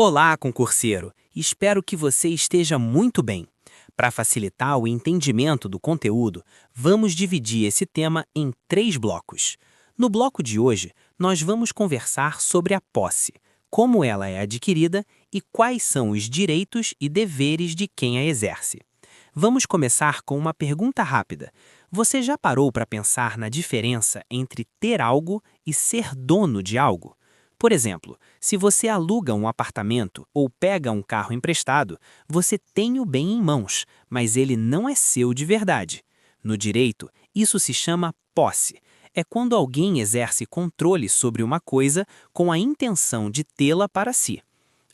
Olá, concurseiro! Espero que você esteja muito bem. Para facilitar o entendimento do conteúdo, vamos dividir esse tema em 3 blocos. No bloco de hoje, nós vamos conversar sobre a posse, como ela é adquirida e quais são os direitos e deveres de quem a exerce. Vamos começar com uma pergunta rápida. Você já parou para pensar na diferença entre ter algo e ser dono de algo? Por exemplo, se você aluga um apartamento ou pega um carro emprestado, você tem o bem em mãos, mas ele não é seu de verdade. No direito, isso se chama posse. É quando alguém exerce controle sobre uma coisa com a intenção de tê-la para si.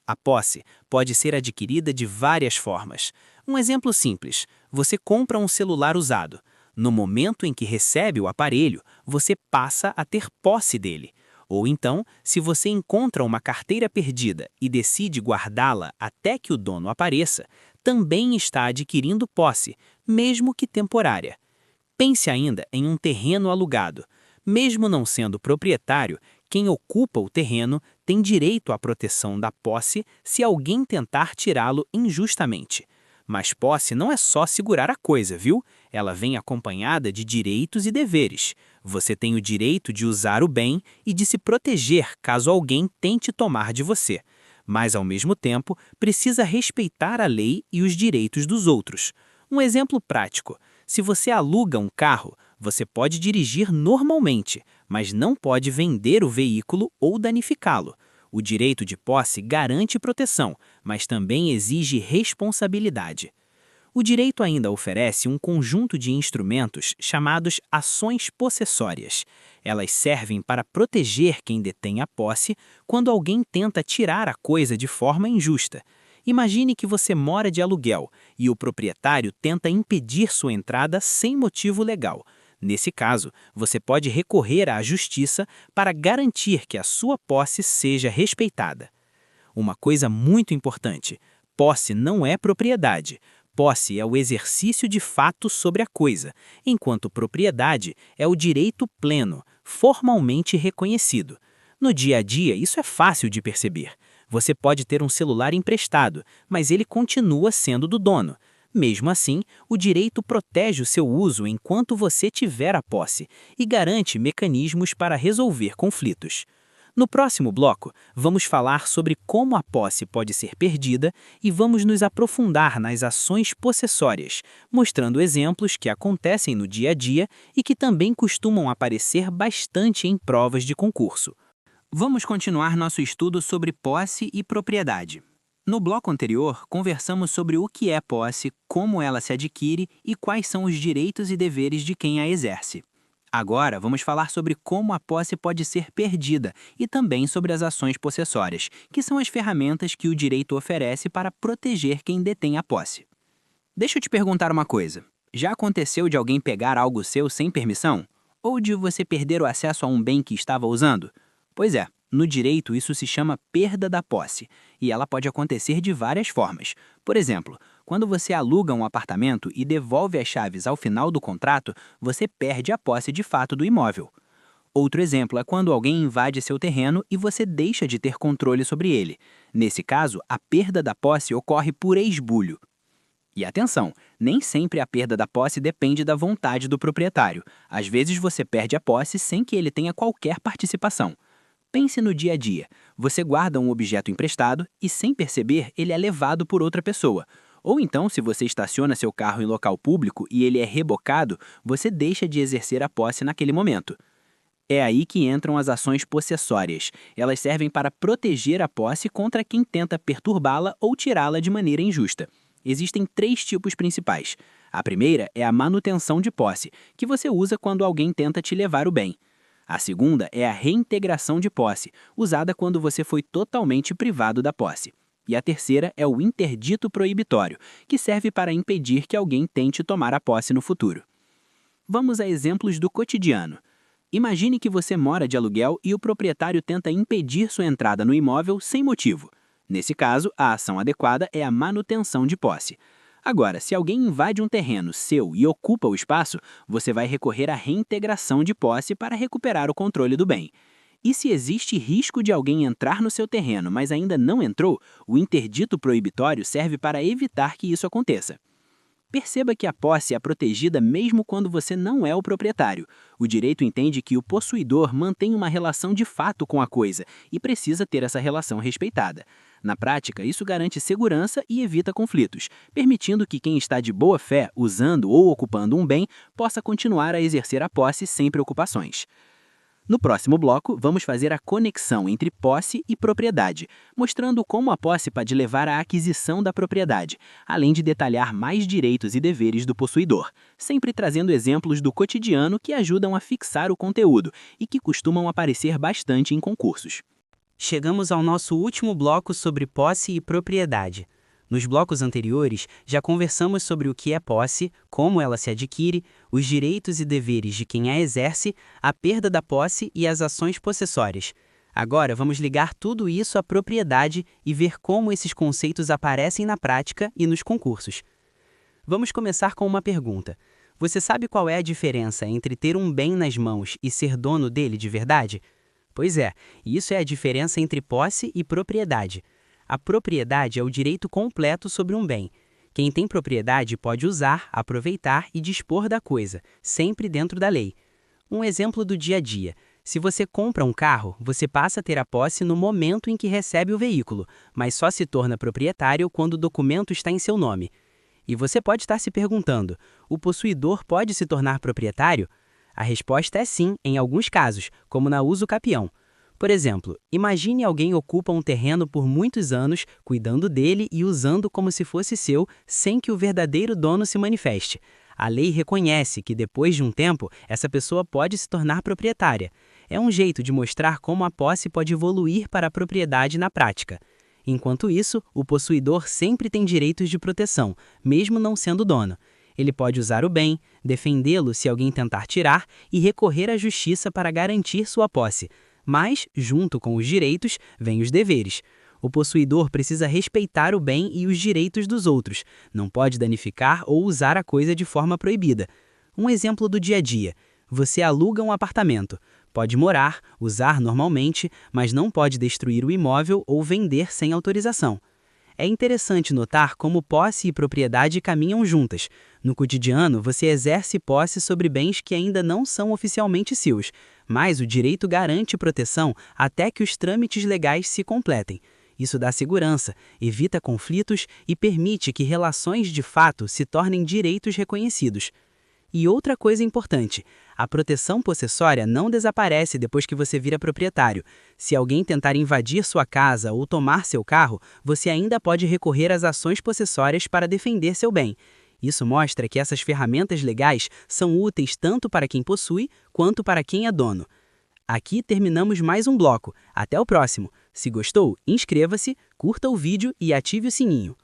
A posse pode ser adquirida de várias formas. Um exemplo simples: você compra um celular usado. No momento em que recebe o aparelho, você passa a ter posse dele. Ou então, se você encontra uma carteira perdida e decide guardá-la até que o dono apareça, também está adquirindo posse, mesmo que temporária. Pense ainda em um terreno alugado. Mesmo não sendo proprietário, quem ocupa o terreno tem direito à proteção da posse se alguém tentar tirá-lo injustamente. Mas posse não é só segurar a coisa, viu? Ela vem acompanhada de direitos e deveres. Você tem o direito de usar o bem e de se proteger caso alguém tente tomar de você. Mas, ao mesmo tempo, precisa respeitar a lei e os direitos dos outros. Um exemplo prático: se você aluga um carro, você pode dirigir normalmente, mas não pode vender o veículo ou danificá-lo. O direito de posse garante proteção, mas também exige responsabilidade. O direito ainda oferece um conjunto de instrumentos chamados ações possessórias. Elas servem para proteger quem detém a posse quando alguém tenta tirar a coisa de forma injusta. Imagine que você mora de aluguel e o proprietário tenta impedir sua entrada sem motivo legal. Nesse caso, você pode recorrer à justiça para garantir que a sua posse seja respeitada. Uma coisa muito importante: posse não é propriedade. Posse é o exercício de fato sobre a coisa, enquanto propriedade é o direito pleno, formalmente reconhecido. No dia a dia, isso é fácil de perceber. Você pode ter um celular emprestado, mas ele continua sendo do dono. Mesmo assim, o direito protege o seu uso enquanto você tiver a posse e garante mecanismos para resolver conflitos. No próximo bloco, vamos falar sobre como a posse pode ser perdida e vamos nos aprofundar nas ações possessórias, mostrando exemplos que acontecem no dia a dia e que também costumam aparecer bastante em provas de concurso. Vamos continuar nosso estudo sobre posse e propriedade. No bloco anterior, conversamos sobre o que é posse, como ela se adquire e quais são os direitos e deveres de quem a exerce. Agora, vamos falar sobre como a posse pode ser perdida e também sobre as ações possessórias, que são as ferramentas que o direito oferece para proteger quem detém a posse. Deixa eu te perguntar uma coisa: já aconteceu de alguém pegar algo seu sem permissão? Ou de você perder o acesso a um bem que estava usando? Pois é, no direito isso se chama perda da posse, e ela pode acontecer de várias formas. Por exemplo, quando você aluga um apartamento e devolve as chaves ao final do contrato, você perde a posse de fato do imóvel. Outro exemplo é quando alguém invade seu terreno e você deixa de ter controle sobre ele. Nesse caso, a perda da posse ocorre por esbulho. E atenção, nem sempre a perda da posse depende da vontade do proprietário. Às vezes você perde a posse sem que ele tenha qualquer participação. Pense no dia a dia. Você guarda um objeto emprestado e, sem perceber, ele é levado por outra pessoa. Ou então, se você estaciona seu carro em local público e ele é rebocado, você deixa de exercer a posse naquele momento. É aí que entram as ações possessórias. Elas servem para proteger a posse contra quem tenta perturbá-la ou tirá-la de maneira injusta. Existem 3 tipos principais. A primeira é a manutenção de posse, que você usa quando alguém tenta te levar o bem. A segunda é a reintegração de posse, usada quando você foi totalmente privado da posse. E a terceira é o interdito proibitório, que serve para impedir que alguém tente tomar a posse no futuro. Vamos a exemplos do cotidiano. Imagine que você mora de aluguel e o proprietário tenta impedir sua entrada no imóvel sem motivo. Nesse caso, a ação adequada é a manutenção de posse. Agora, se alguém invade um terreno seu e ocupa o espaço, você vai recorrer à reintegração de posse para recuperar o controle do bem. E se existe risco de alguém entrar no seu terreno, mas ainda não entrou, o interdito proibitório serve para evitar que isso aconteça. Perceba que a posse é protegida mesmo quando você não é o proprietário. O direito entende que o possuidor mantém uma relação de fato com a coisa e precisa ter essa relação respeitada. Na prática, isso garante segurança e evita conflitos, permitindo que quem está de boa fé usando ou ocupando um bem possa continuar a exercer a posse sem preocupações. No próximo bloco, vamos fazer a conexão entre posse e propriedade, mostrando como a posse pode levar à aquisição da propriedade, além de detalhar mais direitos e deveres do possuidor, sempre trazendo exemplos do cotidiano que ajudam a fixar o conteúdo e que costumam aparecer bastante em concursos. Chegamos ao nosso último bloco sobre posse e propriedade. Nos blocos anteriores, já conversamos sobre o que é posse, como ela se adquire, os direitos e deveres de quem a exerce, a perda da posse e as ações possessórias. Agora vamos ligar tudo isso à propriedade e ver como esses conceitos aparecem na prática e nos concursos. Vamos começar com uma pergunta. Você sabe qual é a diferença entre ter um bem nas mãos e ser dono dele de verdade? Pois é, isso é a diferença entre posse e propriedade. A propriedade é o direito completo sobre um bem. Quem tem propriedade pode usar, aproveitar e dispor da coisa, sempre dentro da lei. Um exemplo do dia a dia. Se você compra um carro, você passa a ter a posse no momento em que recebe o veículo, mas só se torna proprietário quando o documento está em seu nome. E você pode estar se perguntando, o possuidor pode se tornar proprietário? A resposta é sim, em alguns casos, como na uso capião. Por exemplo, imagine alguém ocupa um terreno por muitos anos, cuidando dele e usando como se fosse seu, sem que o verdadeiro dono se manifeste. A lei reconhece que, depois de um tempo, essa pessoa pode se tornar proprietária. É um jeito de mostrar como a posse pode evoluir para a propriedade na prática. Enquanto isso, o possuidor sempre tem direitos de proteção, mesmo não sendo dono. Ele pode usar o bem, defendê-lo se alguém tentar tirar e recorrer à justiça para garantir sua posse. Mas, junto com os direitos, vêm os deveres. O possuidor precisa respeitar o bem e os direitos dos outros, não pode danificar ou usar a coisa de forma proibida. Um exemplo do dia a dia. Você aluga um apartamento. Pode morar, usar normalmente, mas não pode destruir o imóvel ou vender sem autorização. É interessante notar como posse e propriedade caminham juntas. No cotidiano, você exerce posse sobre bens que ainda não são oficialmente seus, mas o direito garante proteção até que os trâmites legais se completem. Isso dá segurança, evita conflitos e permite que relações de fato se tornem direitos reconhecidos. E outra coisa importante, a proteção possessória não desaparece depois que você vira proprietário. Se alguém tentar invadir sua casa ou tomar seu carro, você ainda pode recorrer às ações possessórias para defender seu bem. Isso mostra que essas ferramentas legais são úteis tanto para quem possui quanto para quem é dono. Aqui terminamos mais um bloco. Até o próximo. Se gostou, inscreva-se, curta o vídeo e ative o sininho.